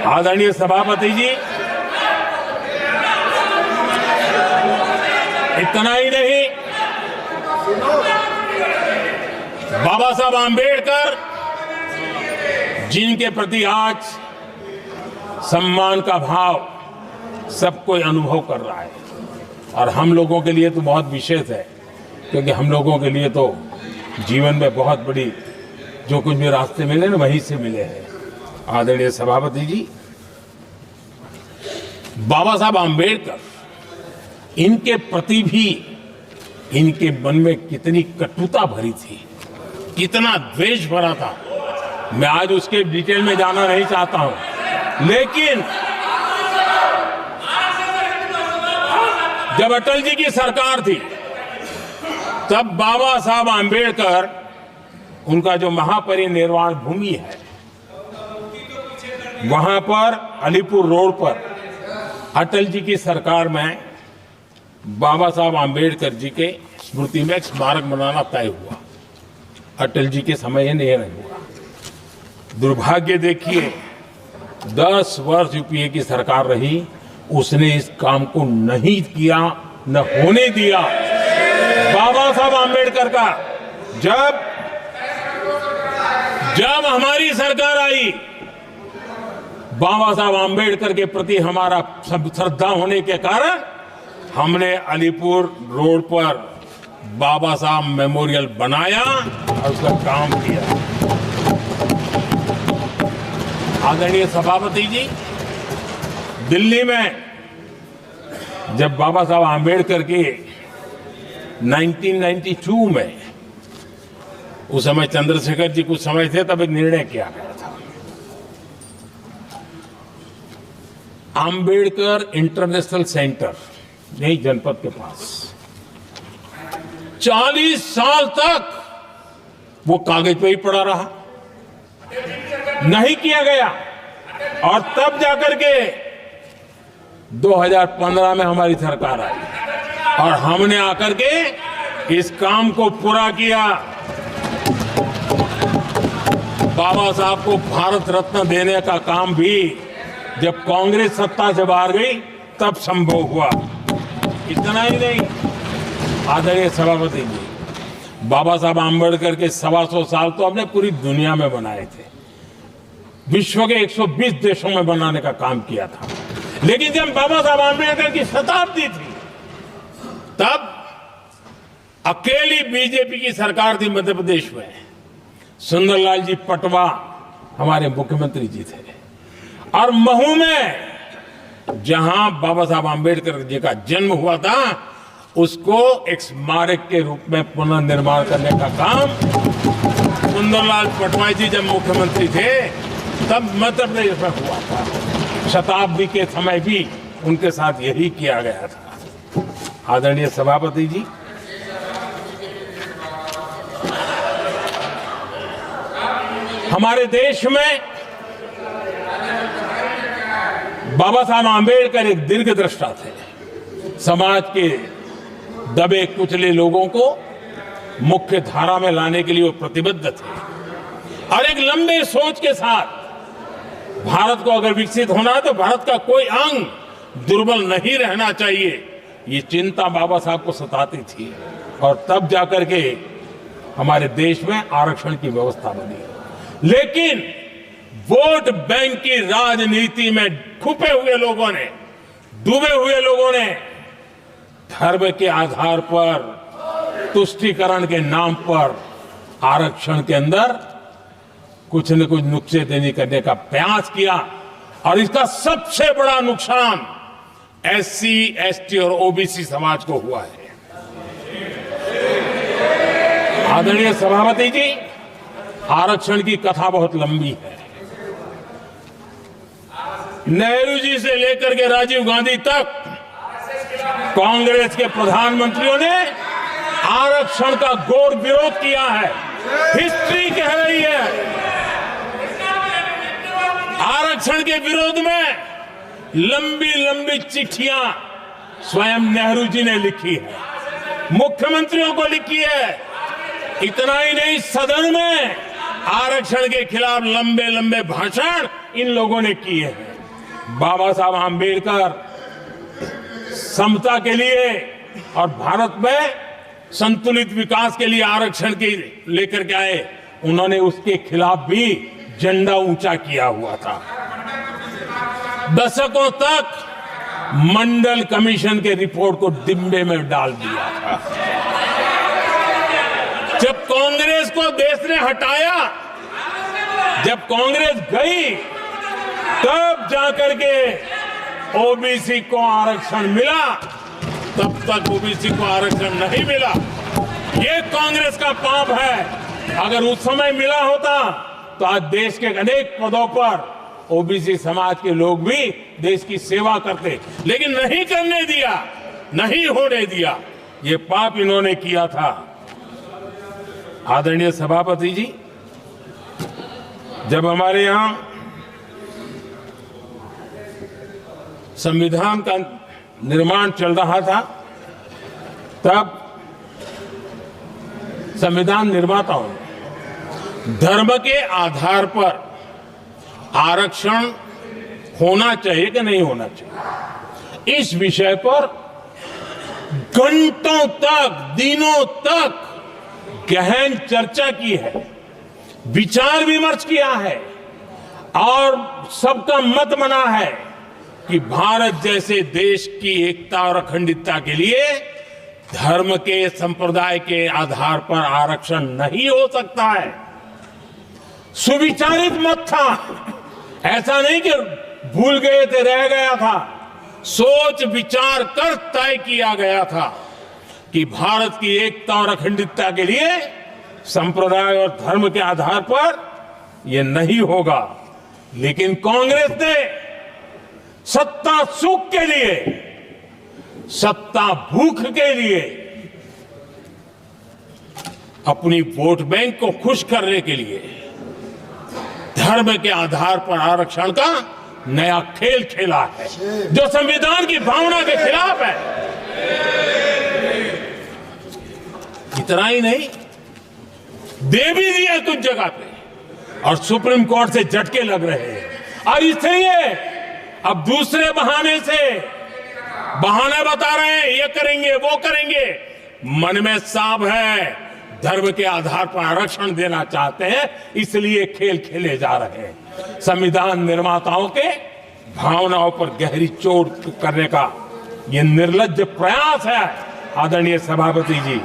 आदरणीय सभापति जी, इतना ही नहीं, बाबा साहब आंबेडकर जिनके प्रति आज सम्मान का भाव सब कोई अनुभव कर रहा है, और हम लोगों के लिए तो बहुत विशेष है, क्योंकि हम लोगों के लिए तो जीवन में बहुत बड़ी जो कुछ भी रास्ते मिले ना वहीं से मिले हैं। आदरणीय सभापति जी, बाबा साहब आंबेडकर, इनके प्रति भी इनके मन में कितनी कटुता भरी थी, कितना द्वेष भरा था। मैं आज उसके डिटेल में जाना नहीं चाहता हूं, लेकिन जब अटल जी की सरकार थी तब बाबा साहब आंबेडकर, उनका जो महापरिनिर्वाण भूमि है, वहां पर अलीपुर रोड पर अटल जी की सरकार में बाबा साहब आंबेडकर जी के स्मृति में एक स्मारक बनाना तय हुआ। अटल जी के समय यह नहीं हुआ। दुर्भाग्य देखिए, 10 वर्ष यूपीए की सरकार रही, उसने इस काम को नहीं किया, न होने दिया। बाबा साहब आंबेडकर का जब हमारी सरकार आई, बाबा साहब आंबेडकर के प्रति हमारा श्रद्धा होने के कारण हमने अलीपुर रोड पर बाबा साहब मेमोरियल बनाया और उसका काम किया। आदरणीय सभापति जी, दिल्ली में जब बाबा साहब आंबेडकर के 1992 में, उस समय चंद्रशेखर जी कुछ समय थे, तब एक निर्णय किया गया था, आंबेडकर इंटरनेशनल सेंटर यही जनपद के पास 40 साल तक वो कागज पे ही पड़ा रहा, नहीं किया गया। और तब जाकर के 2015 में हमारी सरकार आई और हमने आकर के इस काम को पूरा किया। बाबा साहब को भारत रत्न देने का काम भी जब कांग्रेस सत्ता से बाहर गई तब संभव हुआ। इतना ही नहीं, आदरणीय सभापति जी, बाबा साहब आंबेडकर के 125 साल तो हमने पूरी दुनिया में बनाए थे, विश्व के 120 देशों में बनाने का काम किया था। लेकिन जब बाबा साहब आंबेडकर की शताब्दी थी, तब अकेली बीजेपी की सरकार थी मध्य प्रदेश में। सुंदरलाल जी पटवा हमारे मुख्यमंत्री जी थे, और महू में जहां बाबा साहब आंबेडकर जी का जन्म हुआ था, उसको एक स्मारक के रूप में पुनर्निर्माण करने का काम सुंदरलाल पटवा जी जब मुख्यमंत्री थे तब मध्य प्रदेश में हुआ था। शताब्दी के समय भी उनके साथ यही किया गया था। आदरणीय सभापति जी, हमारे देश में बाबा साहब आंबेडकर एक दीर्घदृष्टा थे। समाज के दबे कुचले लोगों को मुख्य धारा में लाने के लिए वो प्रतिबद्ध थे, और एक लंबे सोच के साथ भारत को अगर विकसित होना है तो भारत का कोई अंग दुर्बल नहीं रहना चाहिए, ये चिंता बाबा साहब को सताती थी। और तब जाकर के हमारे देश में आरक्षण की व्यवस्था बनी। लेकिन वोट बैंक की राजनीति में छुपे हुए लोगों ने, डूबे हुए लोगों ने धर्म के आधार पर, तुष्टीकरण के नाम पर आरक्षण के अंदर कुछ न कुछ नुक्सेदनी करने का प्रयास किया, और इसका सबसे बड़ा नुकसान एससी, एसटी और ओबीसी समाज को हुआ है। आदरणीय सभापति जी, आरक्षण की कथा बहुत लंबी है। नेहरू जी से लेकर के राजीव गांधी तक कांग्रेस के प्रधानमंत्रियों ने आरक्षण का घोर विरोध किया है। हिस्ट्री कह रही है, आरक्षण के विरोध में लंबी लंबी चिट्ठियां स्वयं नेहरू जी ने लिखी है, मुख्यमंत्रियों को लिखी है। इतना ही नहीं, सदन में आरक्षण के खिलाफ लंबे लंबे भाषण इन लोगों ने किए हैं। बाबा साहब आंबेडकर समता के लिए और भारत में संतुलित विकास के लिए आरक्षण के लेकर के आए, उन्होंने उसके खिलाफ भी झंडा ऊंचा किया हुआ था। दशकों तक मंडल कमीशन के रिपोर्ट को डिब्बे में डाल दिया था। जब कांग्रेस को देश ने हटाया, जब कांग्रेस गई, तब जाकर के ओबीसी को आरक्षण मिला, तब तक ओबीसी को आरक्षण नहीं मिला। ये कांग्रेस का पाप है। अगर उस समय मिला होता तो आज देश के अनेक पदों पर ओबीसी समाज के लोग भी देश की सेवा करते, लेकिन नहीं करने दिया, नहीं होने दिया। ये पाप इन्होंने किया था। आदरणीय सभापति जी, जब हमारे यहां संविधान का निर्माण चल रहा था, तब संविधान निर्माताओं ने धर्म के आधार पर आरक्षण होना चाहिए कि नहीं होना चाहिए, इस विषय पर घंटों तक, दिनों तक गहन चर्चा की है, विचार विमर्श किया है और सबका मत बना है कि भारत जैसे देश की एकता और अखंडता के लिए धर्म के, संप्रदाय के आधार पर आरक्षण नहीं हो सकता है। सुविचारित मत था, ऐसा नहीं कि भूल गए थे, रह गया था। सोच विचार कर तय किया गया था कि भारत की एकता और अखंडता के लिए संप्रदाय और धर्म के आधार पर यह नहीं होगा। लेकिन कांग्रेस ने सत्ता सुख के लिए, सत्ता भूख के लिए, अपनी वोट बैंक को खुश करने के लिए धर्म के आधार पर आरक्षण का नया खेल खेला है, जो संविधान की भावना के खिलाफ है। इतना ही नहीं, दे भी दिया कुछ जगह पे और सुप्रीम कोर्ट से झटके लग रहे हैं। और इसलिए अब दूसरे बहाने से बहाने बता रहे हैं, ये करेंगे वो करेंगे। मन में साफ है, धर्म के आधार पर आरक्षण देना चाहते हैं, इसलिए खेल खेले जा रहे हैं। संविधान निर्माताओं के भावनाओं पर गहरी चोट करने का यह निर्लज्ज प्रयास है। आदरणीय सभापति जी,